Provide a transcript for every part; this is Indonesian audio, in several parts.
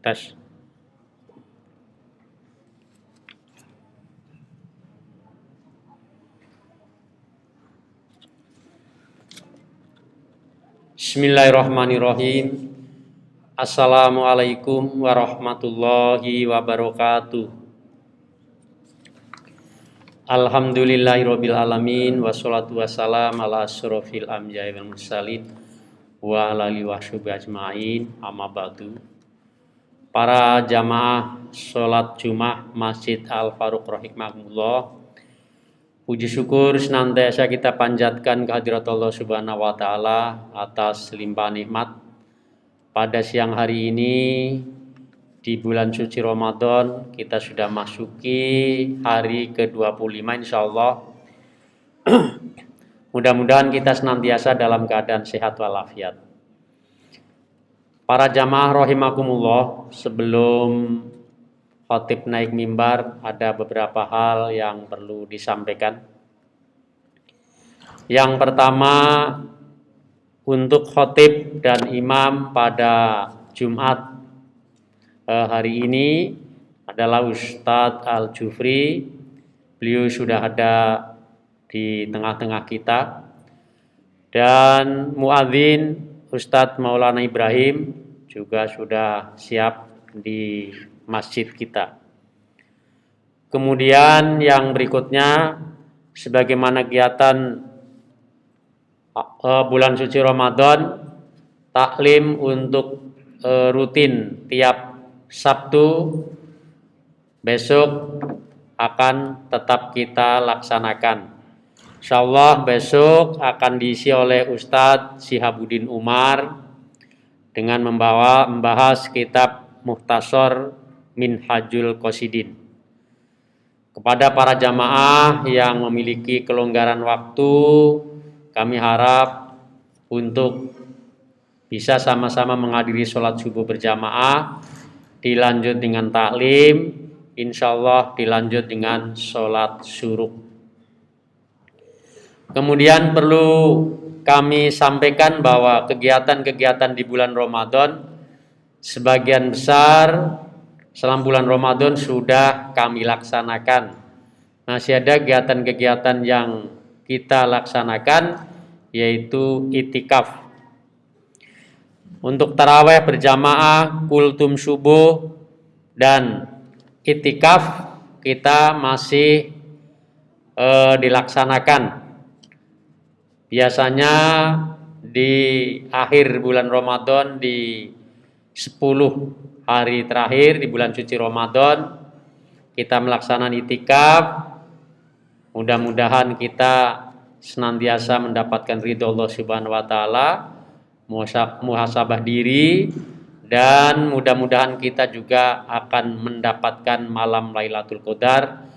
Tes. Bismillahirrahmanirrahim. Assalamualaikum warahmatullahi wabarakatuh. Alhamdulillahirabbil alamin wassalatu wassalam ala asyrofil anbiya'i wal mursalin wa ala alihi washabihi ajmain. Amma ba'du. Para jamaah sholat Jumat Masjid Al Faruq rahimahumullah, puji syukur senantiasa kita panjatkan kehadirat Allah Subhanahu wa taala atas limpahan nikmat pada siang hari ini di bulan suci Ramadan. Kita sudah masuki hari ke-25 insyaallah. Mudah-mudahan kita senantiasa dalam keadaan sehat walafiat. Para jamaah rahimakumullah, sebelum khatib naik mimbar ada beberapa hal yang perlu disampaikan. Yang pertama, untuk khatib dan imam pada Jumat hari ini adalah Ustadz Al-Jufri. Beliau sudah ada di tengah-tengah kita. Dan muadzin Ustadz Maulana Ibrahim juga sudah siap di masjid kita. Kemudian yang berikutnya, sebagaimana kegiatan bulan suci Ramadan, taklim untuk rutin tiap Sabtu besok akan tetap kita laksanakan. Insyaallah besok akan diisi oleh Ustadz Sihabuddin Umar dengan membahas kitab Mukhtasar Minhajul Qasidin. Kepada para jamaah yang memiliki kelonggaran waktu, kami harap untuk bisa sama-sama menghadiri sholat subuh berjamaah, dilanjut dengan taklim, insyaallah dilanjut dengan sholat syuruk. Kemudian perlu kami sampaikan bahwa kegiatan-kegiatan di bulan Ramadan sebagian besar selama bulan Ramadan sudah kami laksanakan. Masih ada kegiatan-kegiatan yang kita laksanakan, yaitu itikaf. Untuk tarawih berjamaah, kultum subuh, dan itikaf kita masih dilaksanakan. Biasanya di akhir bulan Ramadan, di 10 hari terakhir di bulan suci Ramadan, kita melaksanakan itikaf. Mudah-mudahan kita senantiasa mendapatkan ridho Allah Subhanahu wa taala, muhasabah diri, dan mudah-mudahan kita juga akan mendapatkan malam Lailatul Qadar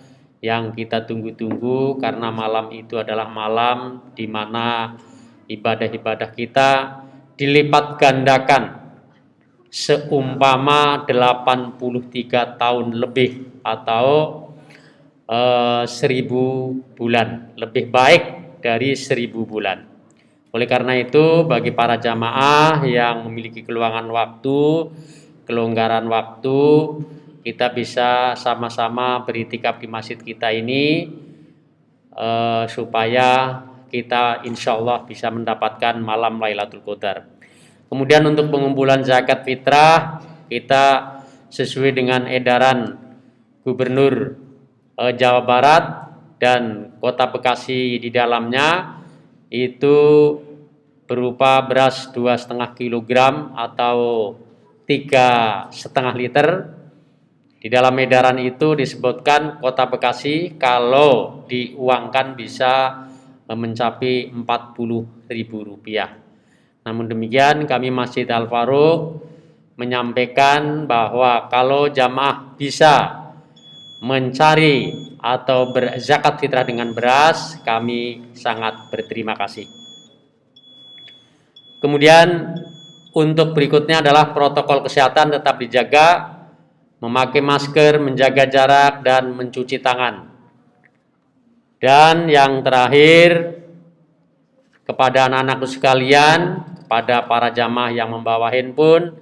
yang kita tunggu-tunggu, karena malam itu adalah malam di mana ibadah-ibadah kita dilipat gandakan seumpama 83 tahun lebih atau 1000 bulan, lebih baik dari 1000 bulan. Oleh karena itu, bagi para jamaah yang memiliki kelonggaran waktu, kita bisa sama-sama beritikaf di masjid kita ini supaya kita insya Allah bisa mendapatkan malam Lailatul Qadar. Kemudian untuk pengumpulan zakat fitrah, kita sesuai dengan edaran Gubernur Jawa Barat dan Kota Bekasi di dalamnya, itu berupa beras 2,5 kg atau 3,5 liter. Di dalam edaran itu disebutkan Kota Bekasi kalau diuangkan bisa mencapai Rp40.000. Namun demikian, kami Masjid Al Faruq menyampaikan bahwa kalau jamaah bisa mencari atau berzakat fitrah dengan beras, kami sangat berterima kasih. Kemudian untuk berikutnya adalah protokol kesehatan tetap dijaga, memakai masker, menjaga jarak, dan mencuci tangan. Dan yang terakhir, kepada anak-anakku sekalian, pada para jamaah yang membawa handphone,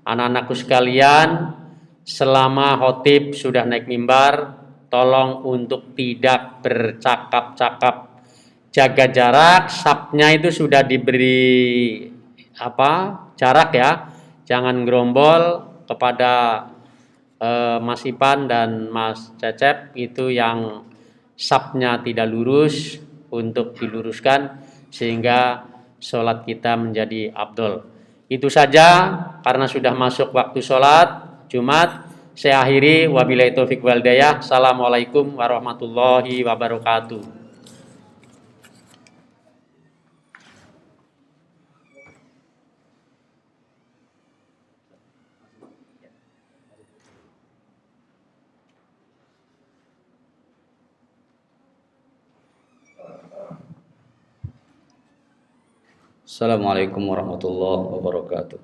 Anak-anakku sekalian, selama khotib sudah naik mimbar, tolong untuk tidak bercakap-cakap, jaga jarak. Sapnya itu sudah diberi jarak ya, jangan gerombol. Kepada Mas Ipan dan Mas Cecep itu yang sapnya tidak lurus, untuk diluruskan sehingga sholat kita menjadi afdol. Itu saja, karena sudah masuk waktu sholat Jumat. Saya akhiri, wabillahi taufik wal hidayah. Assalamualaikum warahmatullahi wabarakatuh. Assalamualaikum warahmatullahi wabarakatuh.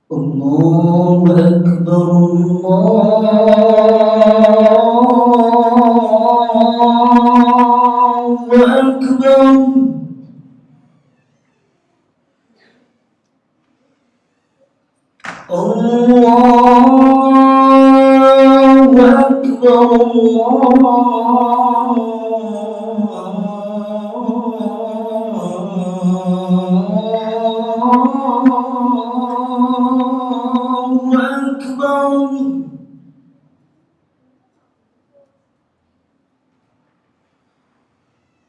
Allahu Akbar, Allahu Akbar. Allahu Akbar,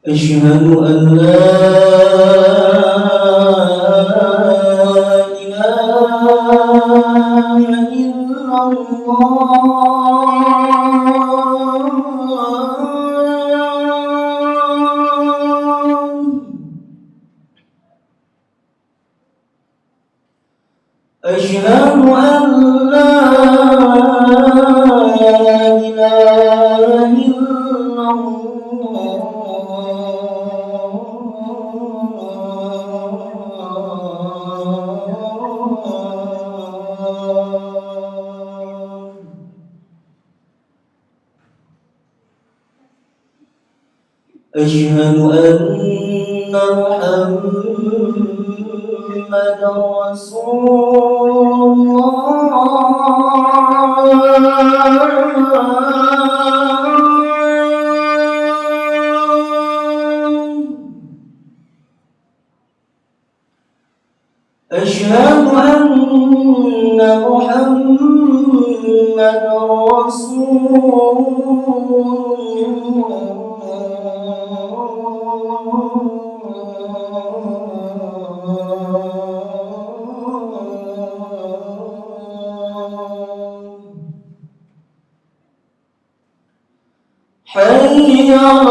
أشهد أن لا إله إلا الله. أشهد أن لا إله إلا الله. أشهد أن محمدا رسول الله. أشهد أن محمدا رسول حي على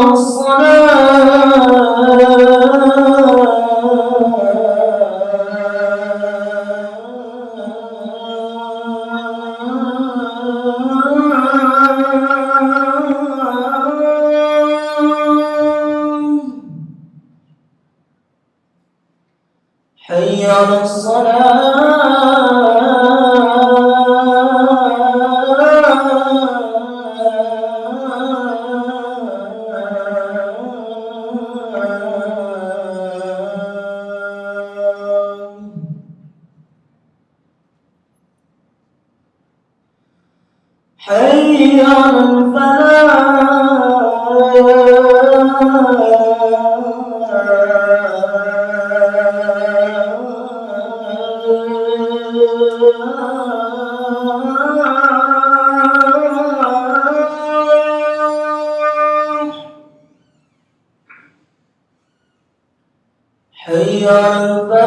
حي على حي على حي على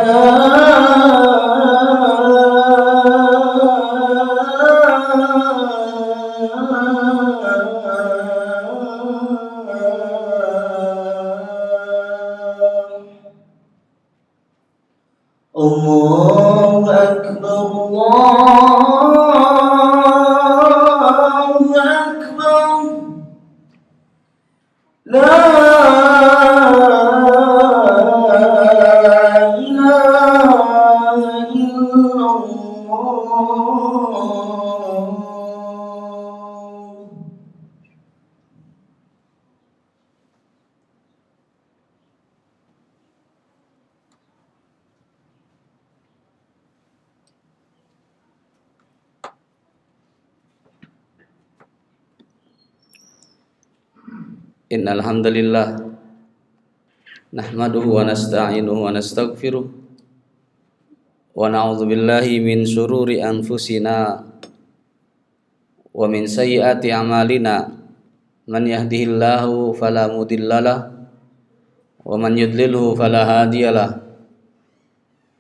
الله أكبر، الله أكبر، لا Innal hamdalillah nahmaduhu wa nasta'inuhu wa nastaghfiruh wa na'udzu billahi min syururi anfusina wa min sayyiati a'malina man yahdihillahu fala mudhillalah wa man yudlilhu fala hadiyalah.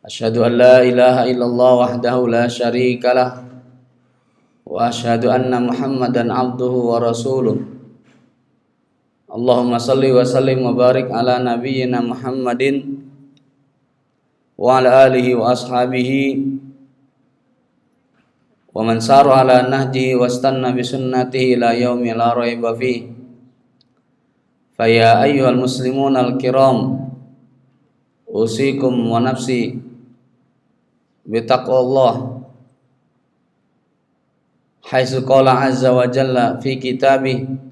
Asyhadu an la ilaha illallah wahdahu la syarikalah wa asyhadu anna Muhammadan abduhu wa rasuluh. Allahumma salli wa sallim wa barik ala nabiyyina Muhammadin wa ala alihi wa ashabihi wa man sara ala nahjihi wa istanna bi sunnatihi ila yaumi la raiba fi. Fa ya ayyuhal muslimun al kiram, usikum wa nafsi bi taqwallah haitsu qala azza wa jalla fi kitabih,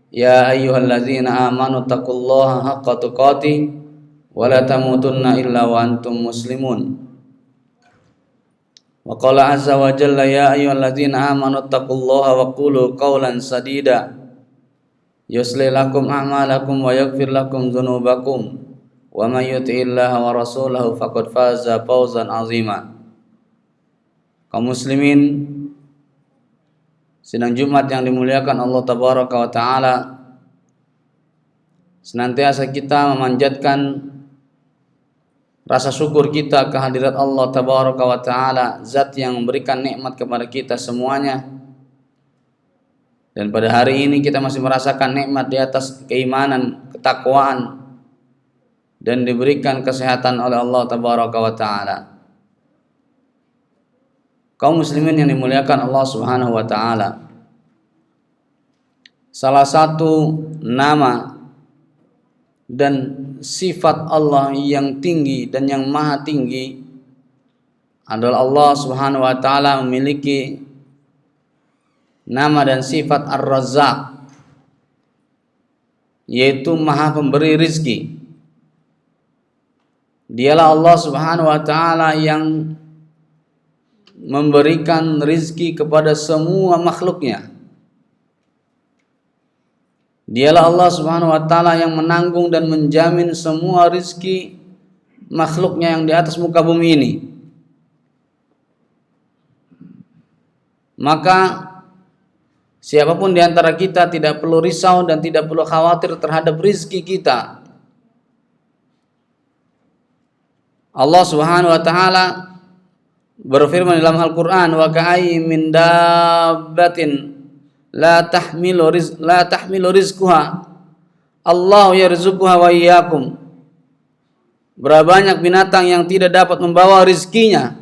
ya ayyuhalladzina amanu taqullaha haqqa tuqatih wa la tamutunna illa wa antum muslimun. Wa qala azza wa jalla, ya ayyuhalladzina amanu taqullaha wa qulu qawlan sadida yuslih lakum a'malakum wa yaghfir lakum dzunubakum wa may yuti'illaha wa rasulahu faqad faza fawzan 'azima. Kaum muslimin sidang Jumat yang dimuliakan Allah Tabaraka wa Ta'ala, senantiasa kita memanjatkan rasa syukur kita kehadirat Allah Tabaraka wa Ta'ala, zat yang memberikan nikmat kepada kita semuanya. Dan pada hari ini kita masih merasakan nikmat di atas keimanan, ketakwaan, dan diberikan kesehatan oleh Allah Tabaraka wa Ta'ala. Kaum muslimin yang dimuliakan Allah Subhanahu wa Ta'ala, salah satu nama dan sifat Allah yang tinggi dan yang maha tinggi adalah Allah Subhanahu wa Ta'ala memiliki nama dan sifat Ar-Razzaq, yaitu maha pemberi rizki. Dialah Allah Subhanahu wa Ta'ala yang memberikan rizki kepada semua makhluknya. Dialah Allah Subhanahu wa Ta'ala yang menanggung dan menjamin semua rizki makhluknya yang di atas muka bumi ini. Maka siapapun di antara kita tidak perlu risau dan tidak perlu khawatir terhadap rizki kita. Allah Subhanahu wa Ta'ala berfirman dalam Al-Quran, wa ka'ayyin min dabbatin la tahmilu rizquha Allahu yarzuquha wa iyyakum. Berapa banyak binatang yang tidak dapat membawa rizkinya,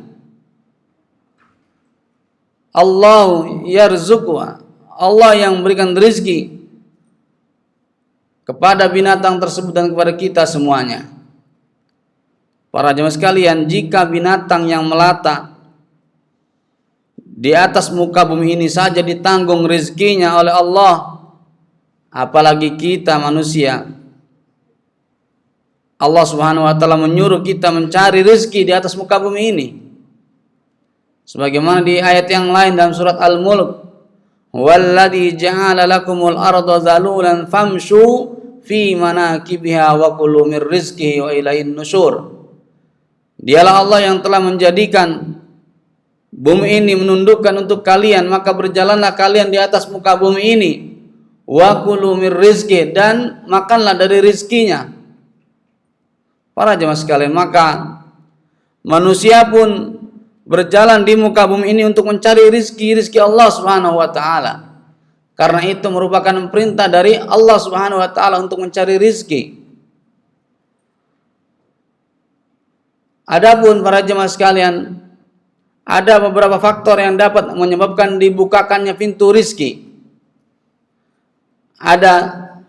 Allahu yarzuquha, Allah yang memberikan rizki kepada binatang tersebut dan kepada kita semuanya. Para jemaah sekalian, jika binatang yang melata di atas muka bumi ini saja ditanggung rezekinya oleh Allah, apalagi kita manusia. Allah Subhanahu wa Ta'ala menyuruh kita mencari rezeki di atas muka bumi ini, sebagaimana di ayat yang lain dalam surat Al-Mulk, walladzi ja'ala lakumul arda zalulan famshu fi manakibiha wa kulu mir rizqihi wa ilaihin nusyur. Dialah Allah yang telah menjadikan bumi ini menundukkan untuk kalian, maka berjalanlah kalian di atas muka bumi ini. Wa kulu mir rizqi, dan makanlah dari rizkinya. Para jemaah sekalian, maka manusia pun berjalan di muka bumi ini untuk mencari rizki Allah Subhanahu wa Ta'ala. Karena itu merupakan perintah dari Allah Subhanahu wa Ta'ala untuk mencari rizki. Adapun para jemaah sekalian, ada beberapa faktor yang dapat menyebabkan dibukakannya pintu rizki. Ada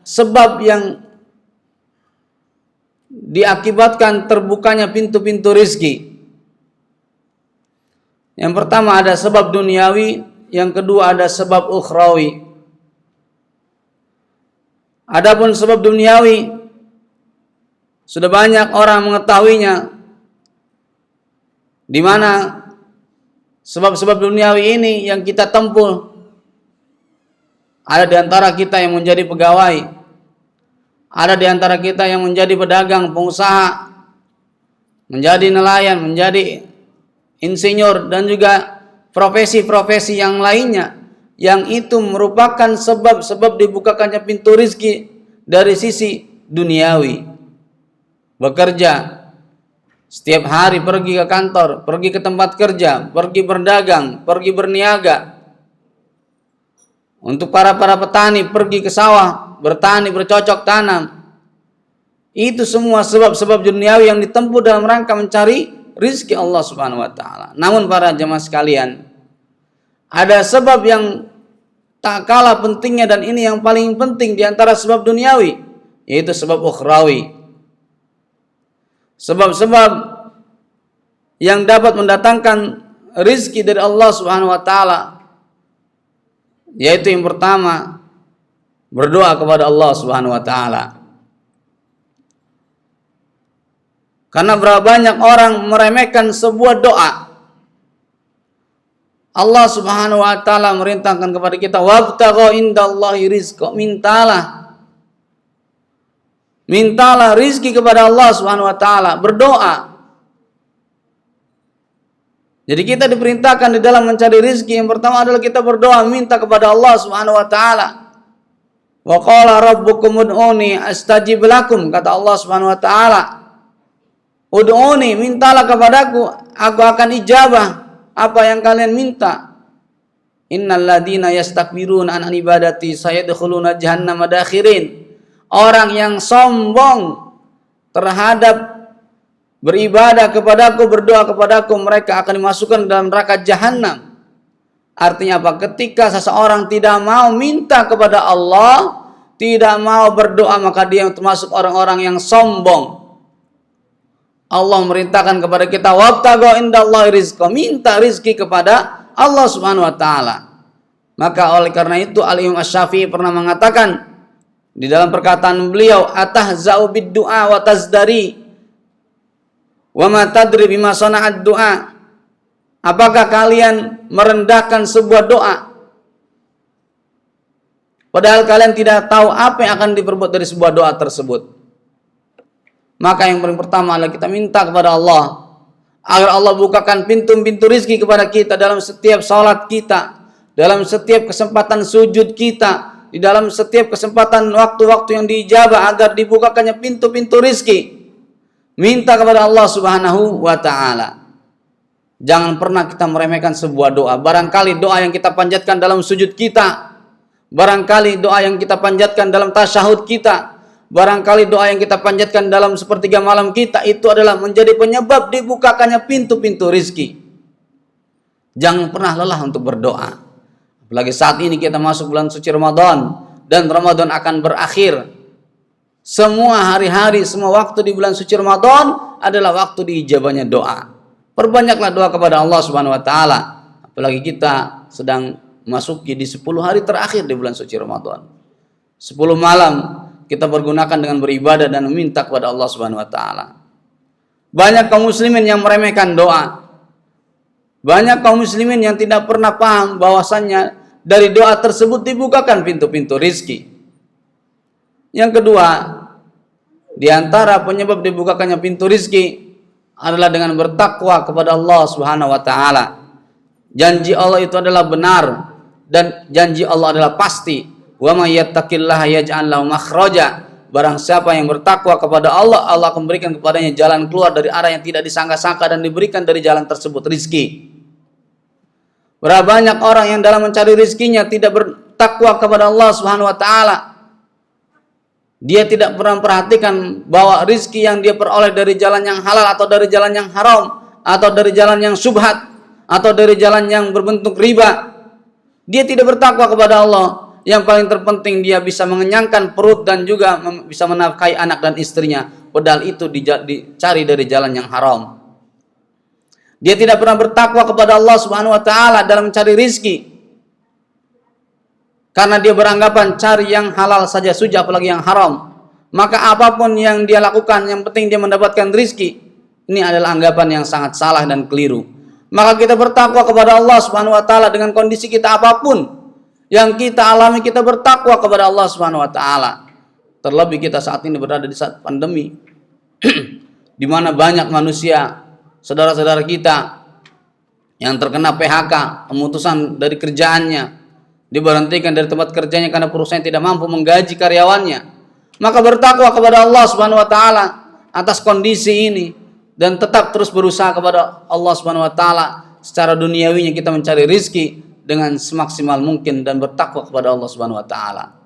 sebab yang diakibatkan terbukanya pintu-pintu rizki. Yang pertama ada sebab duniawi, yang kedua ada sebab ukhrawi. Adapun sebab duniawi, sudah banyak orang mengetahuinya, di mana sebab-sebab duniawi ini yang kita tempuh. Ada di antara kita yang menjadi pegawai, Ada di antara kita yang menjadi pedagang, pengusaha, menjadi nelayan, menjadi insinyur, dan juga profesi-profesi yang lainnya, yang itu merupakan sebab-sebab dibukakannya pintu rizki dari sisi duniawi. Bekerja setiap hari, pergi ke kantor, pergi ke tempat kerja, pergi berdagang, pergi berniaga. Untuk para petani, pergi ke sawah, bertani, bercocok tanam. Itu semua sebab-sebab duniawi yang ditempuh dalam rangka mencari rizki Allah Subhanahu wa taala. Namun para jemaah sekalian, ada sebab yang tak kalah pentingnya, dan ini yang paling penting di antara sebab duniawi, yaitu sebab ukhrawi. Sebab-sebab yang dapat mendatangkan rizki dari Allah Subhanahu wa taala, yaitu yang pertama, berdoa kepada Allah Subhanahu wa taala. Karena berapa banyak orang meremehkan sebuah doa. Allah Subhanahu wa taala merintahkan kepada kita, wabtaghu indallahi rizqa, mintalah rizki kepada Allah Subhanahu wa taala, berdoa. Jadi kita diperintahkan di dalam mencari rizki, yang pertama adalah kita berdoa, minta kepada Allah Subhanahu wa taala. Wa qala rabbukum ud'uni astajib lakum, kata Allah Subhanahu wa taala. Ud'uni, mintalah kepadaku, aku akan ijabah apa yang kalian minta. Innal ladzina yastakbiruna an ibadati sayadkhuluna jahannama dakhirin. Orang yang sombong terhadap beribadah kepadaku, berdoa kepadaku, mereka akan dimasukkan dalam neraka jahanam. Artinya apa? Ketika seseorang tidak mau minta kepada Allah, tidak mau berdoa, maka dia termasuk orang-orang yang sombong. Allah merintahkan kepada kita, wabtaghu indallahi rizqa, minta rizki kepada Allah Subhanahu wa taala. Maka oleh karena itu Al-Imam Asy-Syafi'i pernah mengatakan di dalam perkataan beliau, atahza'u bid-du'a wa tazdari wa ma tadri bima sana'ad du'a. Apakah kalian merendahkan sebuah doa padahal kalian tidak tahu apa yang akan diperbuat dari sebuah doa tersebut? Maka yang paling pertama adalah kita minta kepada Allah agar Allah bukakan pintu-pintu rizki kepada kita dalam setiap salat kita, dalam setiap kesempatan sujud kita, di dalam setiap kesempatan waktu-waktu yang diijabah, agar dibukakannya pintu-pintu rizki. Minta kepada Allah Subhanahu wa ta'ala. Jangan pernah kita meremehkan sebuah doa. Barangkali doa yang kita panjatkan dalam sujud kita, barangkali doa yang kita panjatkan dalam tasyahud kita, barangkali doa yang kita panjatkan dalam sepertiga malam kita, itu adalah menjadi penyebab dibukakannya pintu-pintu rizki. Jangan pernah lelah untuk berdoa. Apalagi saat ini kita masuk bulan suci Ramadan, dan Ramadan akan berakhir. Semua hari-hari, semua waktu di bulan suci Ramadan adalah waktu diijabahnya doa. Perbanyaklah doa kepada Allah Subhanahu wa taala. Apalagi kita sedang masuki di 10 hari terakhir di bulan suci Ramadan. 10 malam kita pergunakan dengan beribadah dan meminta kepada Allah Subhanahu wa taala. Banyak kaum muslimin yang meremehkan doa. Banyak kaum muslimin yang tidak pernah paham bahwasannya dari doa tersebut dibukakan pintu-pintu rizki. Yang kedua, di antara penyebab dibukakannya pintu rizki adalah dengan bertakwa kepada Allah Subhanahu wa taala. Janji Allah itu adalah benar, dan janji Allah adalah pasti. Wa may yattaqillaha yaj'al lahu makhraja. Barang siapa yang bertakwa kepada Allah, Allah akan memberikan kepadanya jalan keluar dari arah yang tidak disangka-sangka, dan diberikan dari jalan tersebut rizki. Berapa banyak orang yang dalam mencari rizkinya tidak bertakwa kepada Allah Subhanahu wa taala. Dia tidak pernah memperhatikan bahwa rizki yang dia peroleh dari jalan yang halal atau dari jalan yang haram, atau dari jalan yang syubhat, atau dari jalan yang berbentuk riba. Dia tidak bertakwa kepada Allah. Yang paling terpenting dia bisa mengenyangkan perut dan juga bisa menafkahi anak dan istrinya. Padahal itu dicari dari jalan yang haram. Dia tidak pernah bertakwa kepada Allah Subhanahu wa taala dalam mencari rizki. Karena dia beranggapan cari yang halal saja sudah, apalagi yang haram. Maka apapun yang dia lakukan, yang penting dia mendapatkan rizki. Ini adalah anggapan yang sangat salah dan keliru. Maka kita bertakwa kepada Allah Subhanahu wa taala dengan kondisi kita apapun yang kita alami, kita bertakwa kepada Allah Subhanahu wa taala. Terlebih kita saat ini berada di saat pandemi, di mana banyak manusia, saudara-saudara kita yang terkena PHK, pemutusan dari kerjaannya, diberhentikan dari tempat kerjanya karena perusahaan tidak mampu menggaji karyawannya. Maka bertakwa kepada Allah Subhanahu wa taala atas kondisi ini dan tetap terus berusaha kepada Allah Subhanahu wa taala secara duniawinya, kita mencari rizki dengan semaksimal mungkin dan bertakwa kepada Allah Subhanahu wa taala.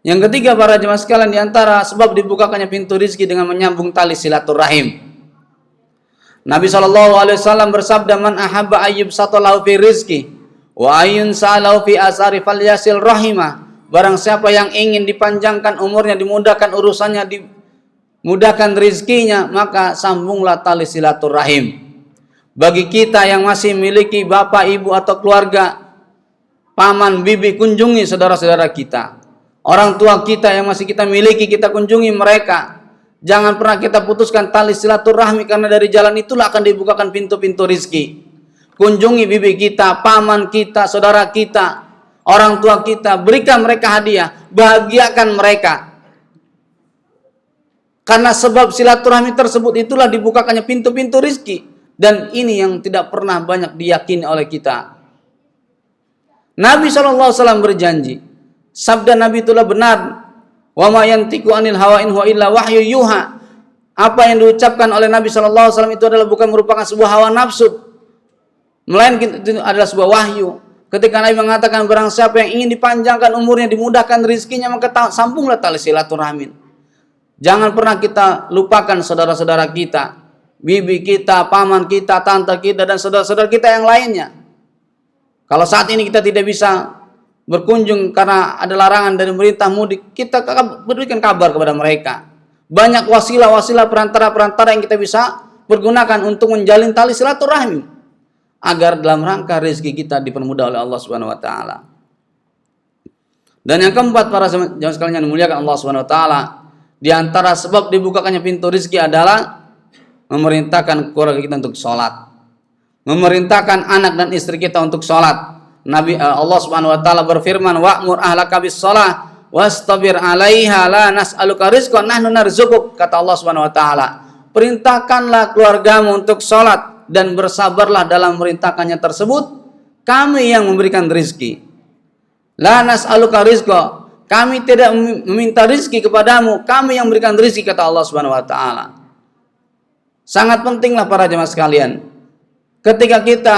Yang ketiga para jemaah sekalian, di antara sebab dibukakannya pintu rizki dengan menyambung tali silaturahim. Nabi SAW bersabda, man ahabba ayyub satalahu fi rizki wa ayyun sa'alahu fi asari falyasil rahimah. Barang siapa yang ingin dipanjangkan umurnya, dimudahkan urusannya, dimudahkan rizkinya, maka sambunglah tali silaturahim. Bagi kita yang masih memiliki bapak, ibu atau keluarga, paman, bibi, kunjungi saudara-saudara kita. Orang tua kita yang masih kita miliki, kita kunjungi mereka. Jangan pernah kita putuskan tali silaturahmi, karena dari jalan itulah akan dibukakan pintu-pintu rizki. Kunjungi bibi kita, paman kita, saudara kita, orang tua kita, berikan mereka hadiah, bahagiakan mereka. Karena sebab silaturahmi tersebut itulah dibukakannya pintu-pintu rizki. Dan ini yang tidak pernah banyak diyakini oleh kita. Nabi SAW berjanji, sabda Nabi itulah benar. Wa ma yantiqu anil hawa in huwa illa wahyu yuha. Apa yang diucapkan oleh Nabi SAW itu adalah bukan merupakan sebuah hawa nafsu, melainkan itu adalah sebuah wahyu. Ketika Nabi mengatakan barang siapa yang ingin dipanjangkan umurnya, dimudahkan rizkinya, maka sambunglah tali silaturahmi. Jangan pernah kita lupakan saudara-saudara kita, bibi kita, paman kita, tante kita, dan saudara-saudara kita yang lainnya. Kalau saat ini kita tidak bisa berkunjung karena ada larangan dari pemerintah mudik, kita berikan kabar kepada mereka. Banyak wasilah-wasilah, perantara-perantara yang kita bisa pergunakan untuk menjalin tali silaturahmi agar dalam rangka rezeki kita dipermudah oleh Allah Subhanahu wa taala. Dan yang keempat para jemaah sekalian yang dimuliakan Allah Subhanahu wa taala, di antara sebab dibukakannya pintu rezeki adalah memerintahkan keluarga kita untuk sholat, memerintahkan anak dan istri kita untuk sholat. Allah Subhanahu wa taala berfirman, wa'mur ahlaka bis shalah wastabir 'alaiha la nas'aluka rizqan nahnu narzuquk. Kata Allah Subhanahu wa taala, perintahkanlah keluargamu untuk sholat dan bersabarlah dalam merintahkannya tersebut, kami yang memberikan rizki. La nas'aluka rizqa, kami tidak meminta rizki kepadamu, kami yang memberikan rizki, kata Allah Subhanahu wa taala. Sangat pentinglah para jemaah sekalian, ketika kita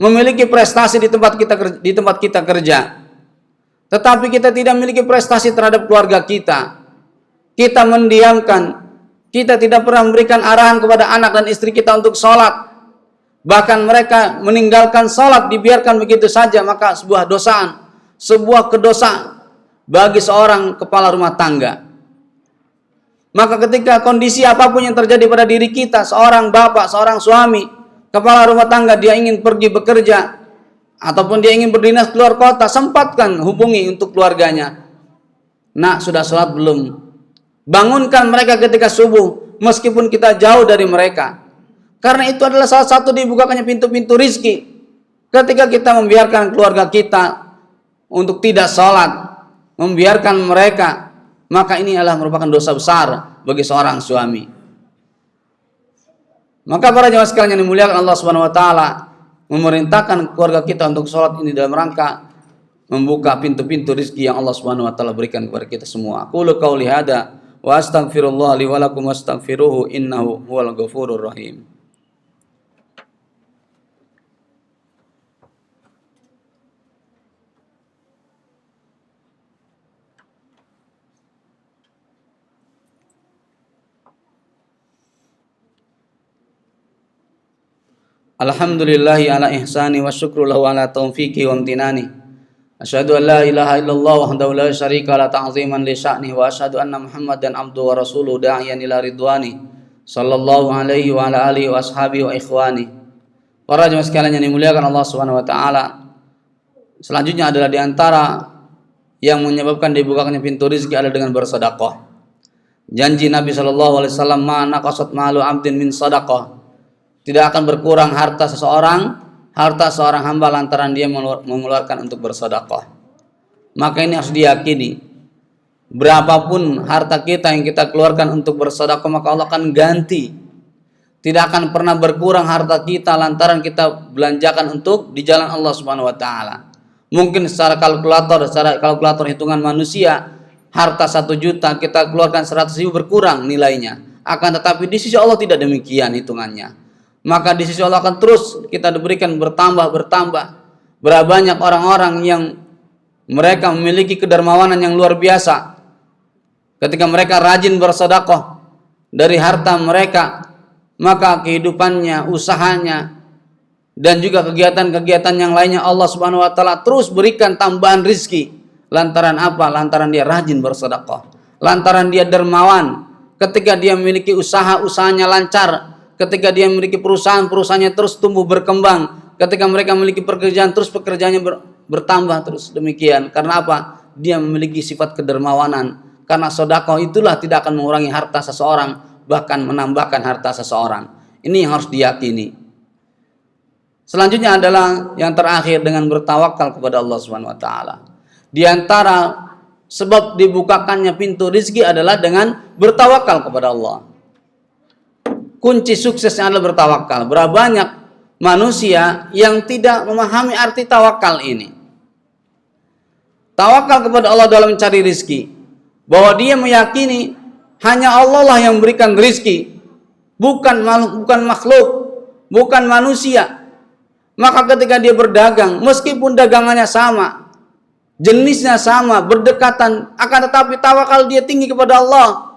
memiliki prestasi di tempat kita kerja, tetapi kita tidak memiliki prestasi terhadap keluarga kita, kita mendiamkan, kita tidak pernah memberikan arahan kepada anak dan istri kita untuk sholat, bahkan mereka meninggalkan sholat, dibiarkan begitu saja, maka sebuah dosaan, sebuah kedosaan bagi seorang kepala rumah tangga. Maka ketika kondisi apapun yang terjadi pada diri kita, seorang bapak, seorang suami, kepala rumah tangga, dia ingin pergi bekerja ataupun dia ingin berdinas keluar kota, sempatkan hubungi untuk keluarganya. Nak, sudah sholat belum? Bangunkan mereka ketika subuh, meskipun kita jauh dari mereka. Karena itu adalah salah satu dibukakannya pintu-pintu rizki. Ketika kita membiarkan keluarga kita untuk tidak sholat, membiarkan mereka, maka ini adalah merupakan dosa besar bagi seorang suami. Maka para jemaah sekalian yang dimuliakan Allah Subhanahu wa taala, memerintahkan keluarga kita untuk sholat ini dalam rangka membuka pintu-pintu rizki yang Allah Subhanahu wa taala berikan kepada kita semua. Qulu qauli hada wa astaghfirullah li wa lakum wastaghfiruhu innahu huwal ghafurur rahim. Alhamdulillahi ala ihsani wa syukru lahu ala taufiqi wa amtinani. Asyhadu an la ilaha illallah wahdahu la syarika la ta'ziman li sya'ni wa asyhadu anna Muhammadan abduhu wa rasuluhu da'iyan ila ridwani sallallahu alaihi wa ala alihi wa ashabihi wa ikhwani. Para jemaah sekalian yang dimuliakan Allah Subhanahu wa taala, selanjutnya adalah di antara yang menyebabkan dibukakannya pintu rezeki adalah dengan bersedekah. Janji Nabi sallallahu alaihi wasallam, ma naqasat malu 'abdin min shadaqah. Tidak akan berkurang harta seorang hamba lantaran dia mengeluarkan untuk bersedekah. Maka ini harus diyakini. Berapapun harta kita yang kita keluarkan untuk bersedekah, maka Allah akan ganti. Tidak akan pernah berkurang harta kita lantaran kita belanjakan untuk di jalan Allah Subhanahu wa taala. Mungkin secara kalkulator hitungan manusia, harta 1 juta kita keluarkan 100.000 berkurang nilainya. Akan tetapi di sisi Allah tidak demikian hitungannya. Maka di sisi Allah akan terus kita diberikan bertambah. Berapa banyak orang-orang yang mereka memiliki kedermawanan yang luar biasa. Ketika mereka rajin bersedekah dari harta mereka, maka kehidupannya, usahanya, dan juga kegiatan-kegiatan yang lainnya Allah Subhanahu wa taala terus berikan tambahan rizki. Lantaran apa? Lantaran dia rajin bersedekah. Lantaran dia dermawan. Ketika dia memiliki usaha-usahanya lancar. Ketika dia memiliki perusahaan-perusahaannya terus tumbuh berkembang. Ketika mereka memiliki pekerjaan, terus pekerjaannya bertambah terus demikian. Karena apa? Dia memiliki sifat kedermawanan. Karena sedekah itulah tidak akan mengurangi harta seseorang, bahkan menambahkan harta seseorang. Ini yang harus diyakini. Selanjutnya adalah yang terakhir dengan bertawakal kepada Allah Subhanahu wa taala. Di antara sebab dibukakannya pintu rezeki adalah dengan bertawakal kepada Allah. Kunci suksesnya adalah bertawakal. Berapa banyak manusia yang tidak memahami arti tawakal ini. Tawakal kepada Allah dalam mencari rezeki, bahwa dia meyakini hanya Allah lah yang memberikan rezeki, bukan makhluk, bukan manusia. Maka ketika dia berdagang, meskipun dagangannya sama, jenisnya sama, berdekatan, akan tetapi tawakal dia tinggi kepada Allah.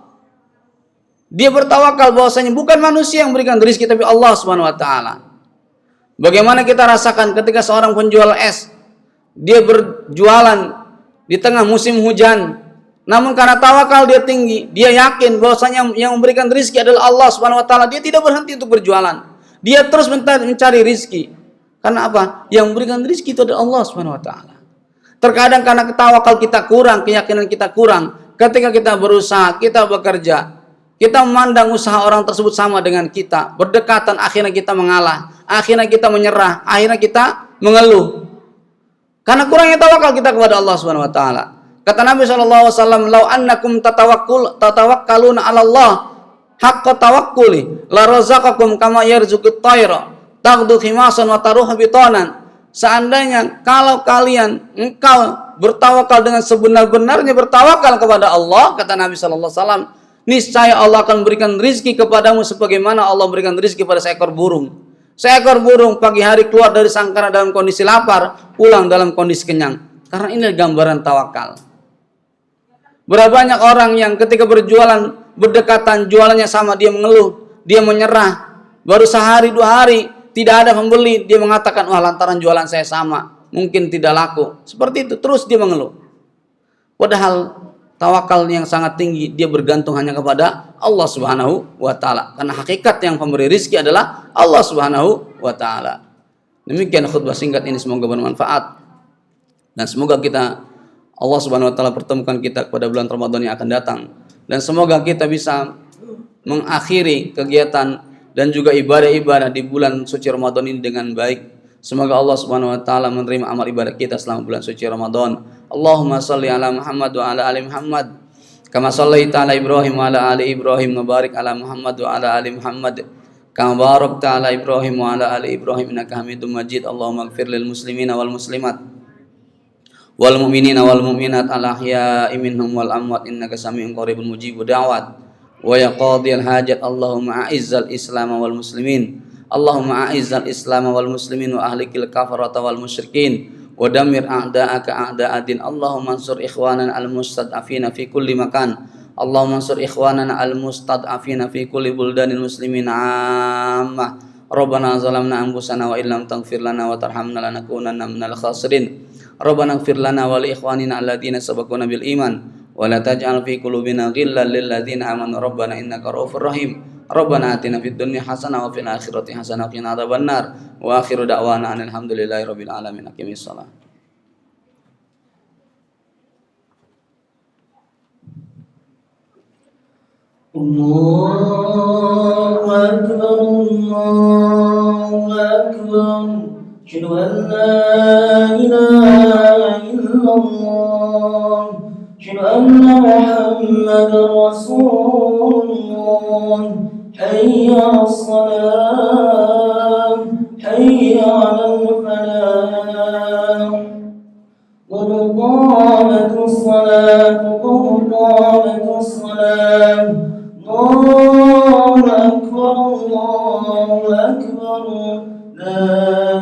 Dia bertawakal bahwasanya bukan manusia yang memberikan rezeki, tapi Allah Subhanahu wa taala. Bagaimana kita rasakan ketika seorang penjual es, dia berjualan di tengah musim hujan, namun karena tawakal dia tinggi, dia yakin bahwasanya yang memberikan rezeki adalah Allah Subhanahu wa taala, dia tidak berhenti untuk berjualan. Dia terus mencari rezeki. Karena apa? Yang memberikan rezeki itu adalah Allah Subhanahu wa taala. Terkadang karena tawakal kita kurang, keyakinan kita kurang, ketika kita berusaha, kita bekerja, kita memandang usaha orang tersebut sama dengan kita, berdekatan, akhirnya kita mengalah, akhirnya kita menyerah, akhirnya kita mengeluh. Karena kurangnya tawakal kita kepada Allah Subhanahu wa taala. Kata Nabi SAW, "Lau annakum tatawakkaluna 'ala Allah haqqa tawakkuli, la razaqakum kama yarzuqut tayra, taghdu khimasan wa taruhu bitanan." Seandainya kalau engkau bertawakal dengan sebenar-benarnya bertawakal kepada Allah, kata Nabi SAW, niscaya Allah akan memberikan rizki kepadamu sebagaimana Allah memberikan rizki pada seekor burung. Seekor burung pagi hari keluar dari sangkar dalam kondisi lapar, pulang dalam kondisi kenyang. Karena ini gambaran tawakal. Berapa banyak orang yang ketika berjualan berdekatan, jualannya sama, dia mengeluh, dia menyerah. Baru sehari 2 hari tidak ada pembeli, dia mengatakan, wah lantaran jualan saya sama, mungkin tidak laku. Seperti itu, terus dia mengeluh. Padahal tawakal yang sangat tinggi, dia bergantung hanya kepada Allah Subhanahu wa taala. Karena hakikat yang pemberi rizki adalah Allah Subhanahu wa taala. Demikian khutbah singkat ini, semoga bermanfaat. Dan semoga Allah Subhanahu wa taala pertemukan kita pada bulan Ramadan yang akan datang. Dan semoga kita bisa mengakhiri kegiatan dan juga ibadah-ibadah di bulan suci Ramadan ini dengan baik. Semoga Allah Subhanahu wa taala menerima amal ibadah kita selama bulan suci Ramadan. Allahumma shalli ala Muhammad wa ala ali Muhammad kama shallaita ala Ibrahim wa ala ali Ibrahim, wa barik ala Muhammad wa ala ali Muhammad kama barakta ala Ibrahim wa ala ali Ibrahim innaka Hamidum Majid. Allahumma ighfir lil muslimina wal muslimat wal mu'minina wal mu'minat al ahya'i minhum wal amwat innaka sami'un qaribun mujibud da'wat wa ya qadiyal hajat. Allahumma a'izzal islam wal muslimin, Allahumma a'izzal islam wal muslimin wa ahlikil kafarata wal musyrikin wa damir a'da'aka a'da'adin. Allahumma ansur ikhwanana al mustad'afina fi kulli makan, Allahumma ansur ikhwanana al mustad'afina fi kulli buldanil muslimin ammah. Rabbana zalamna anfusana wa illam taghfir lana wa tarhamna lanakunanna minal khasirin. Rabbana ighfir lana wa li ikhwanina alladziina sabaquna bil iman wa la taj'al fi qulubina ghillan lil ladziina amanu rabbana innaka ra'ufur rahim. Rabbana atina fid dunya hasanah wa fil akhirati hasanah wa qina adzabannar. Wa akhiru da'wana alhamdulillahi rabbil alamin. Aqimis shalah. Allahu akbar, Allahu akbar. Asyhadu an la ilaha illallah. رسول الله حي على الصلاة حي على الفلاح قد قامت الصلاة قد قامت الصلاة الله أكبر الله أكبر لا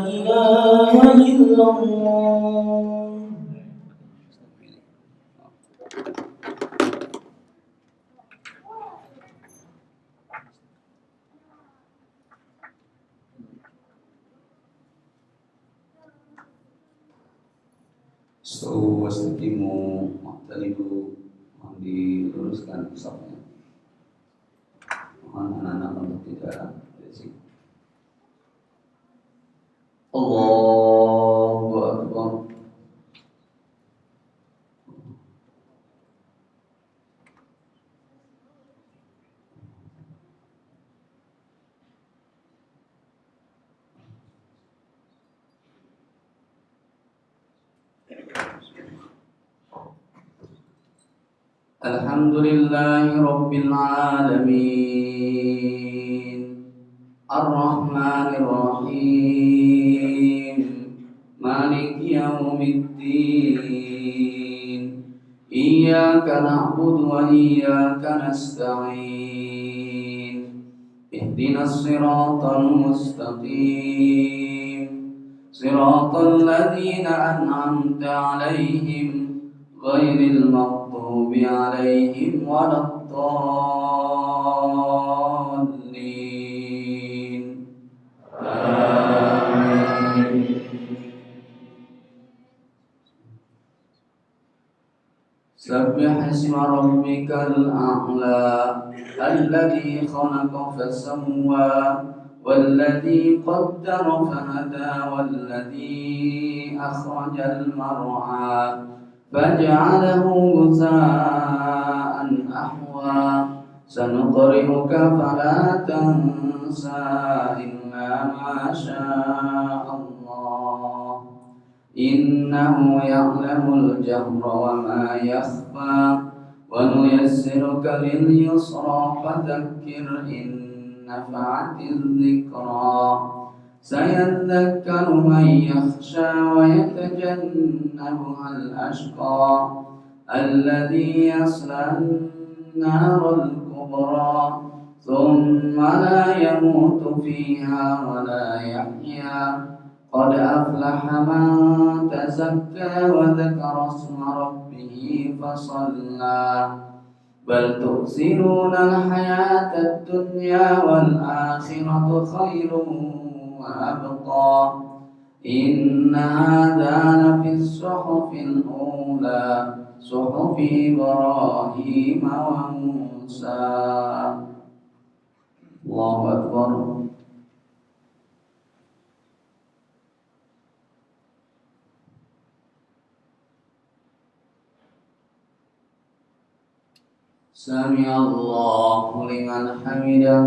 إله إلا الله. Istawu wastaqimu wa'tadilu. Mohon diluruskan safnya. Mohon anak-anak untuk tidak berisik. Allahu Akbar. Alhamdulillahi Rabbil Alamin Ar-Rahmanir Rahim Maliki Yawmiddin Iyyaka na'budu wa iyyaka nasta'in Ihdinas siratal mustaqim Siratal ladzina an'amta 'alaihim ghairil maghdubi 'alaihim waladdallin. Amin. Sabbih isma rabbikal a'la alladzi khalaqa fasawwa والذي قدر فهدى والذي أخرج المرعى فجعله غثاء أحوى سنقرئك فلا تنسى إلا ما شاء الله إنه يعلم الجهر وما يخفى ونيسرك لليسرى فذكر إن نفعت الذكرى سيذكر من يخشى ويتجنبها الأشقى الذي يصلى النار الكبرى ثم لا يموت فيها ولا يحيا قد أفلح من تزكى وذكر اسم ربه فصلى بل تؤثرون الحياة الدنيا والآخرة خير وأبقى إن هذا لفي الصحف الأولى صحف إبراهيم وموسى. الله أكبر. سمع الله لمن حمده.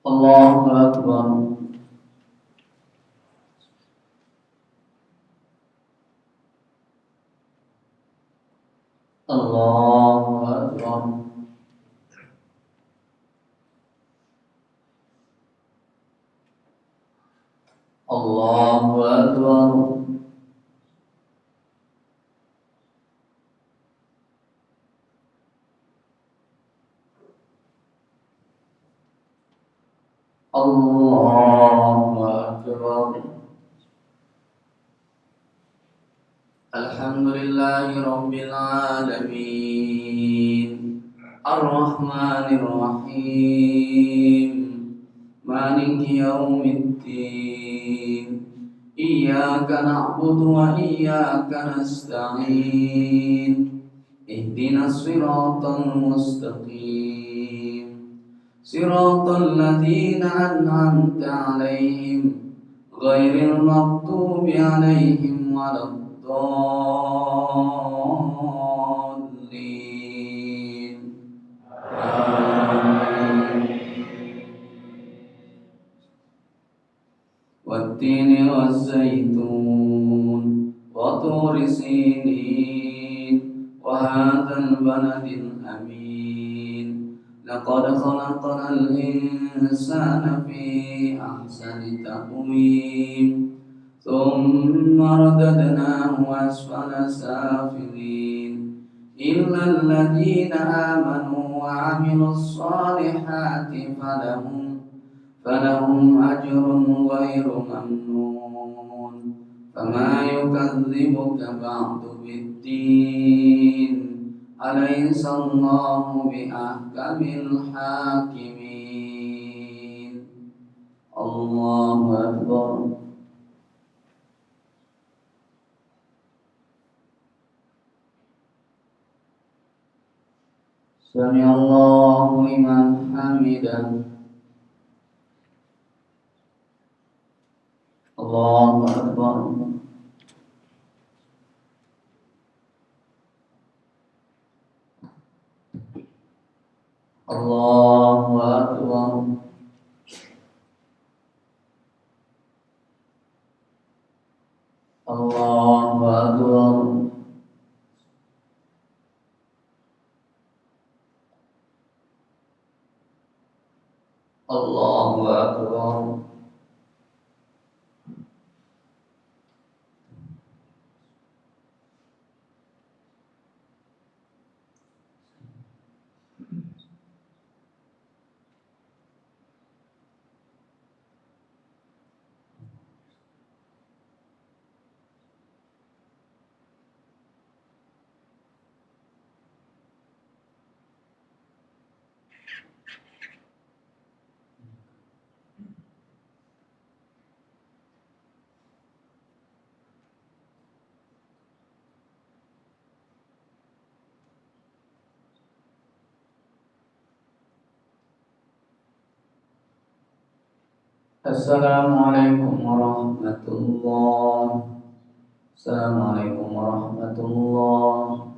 الله أكبر. الله أكبر. الله أكبر. الله أكبر. الحمد لله رب العالمين الرحمن الرحيم مالك يوم الدين إياك نعبد وإياك نستعين اهدنا الصراط المستقيم صراط الذين أنعمت عليهم غير المغضوب عليهم ولا الضالين. آمين. والتين والزيتون وطور سينين وهذا البلد الأمين لقد خلقنا الإنسان في أحسن تقويم ثم رددناه أسفل سافلين إلا الذين آمنوا وعملوا الصالحات فلهم أجر غير ممنون فما يكذبك بعد بالدين أليس الله بأحكم الحاكمين الله أكبر سمع الله لمن حمده الله أكبر الله أكبر الله أكبر الله أكبر Assalamualaikum warahmatullahi wabarakatuh. Assalamualaikum warahmatullahi